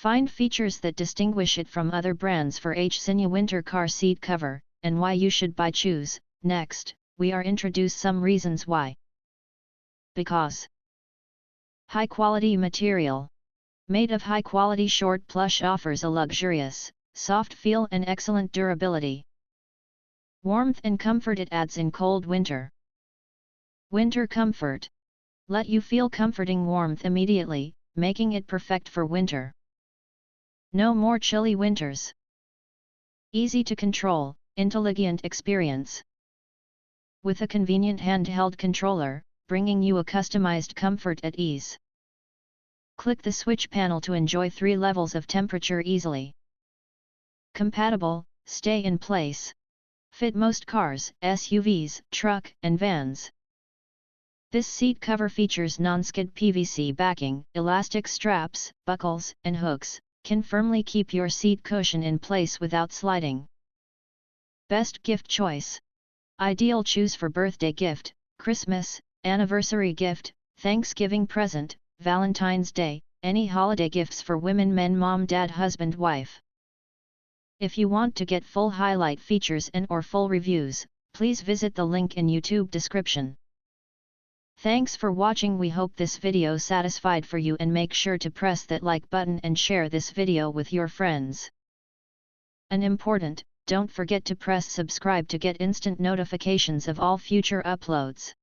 Find features that distinguish it from other brands for HSINYA winter car seat cover, and why you should buy choose. Next, we are introduce some reasons why. Because high quality material. Made of high quality short plush, offers a luxurious, soft feel and excellent durability. Warmth and comfort it adds in cold winter. Winter comfort. Let you feel comforting warmth immediately, making it perfect for winter. No more chilly winters. Easy to control, intelligent experience. With a convenient handheld controller, bringing you a customized comfort at ease. Click the switch panel to enjoy 3 levels of temperature easily. Compatible, stay in place. Fit most cars, SUVs, truck, and vans. This seat cover features non-skid PVC backing, elastic straps, buckles, and hooks, can firmly keep your seat cushion in place without sliding. Best gift choice. Ideal choose for birthday gift, Christmas, anniversary gift, Thanksgiving present, Valentine's Day, any holiday gifts for women, men, mom, dad, husband, wife. If you want to get full highlight features and or full reviews, please visit the link in YouTube description. Thanks for watching. We hope this video satisfied for you, and make sure to press that like button and share this video with your friends. And important, don't forget to press subscribe to get instant notifications of all future uploads.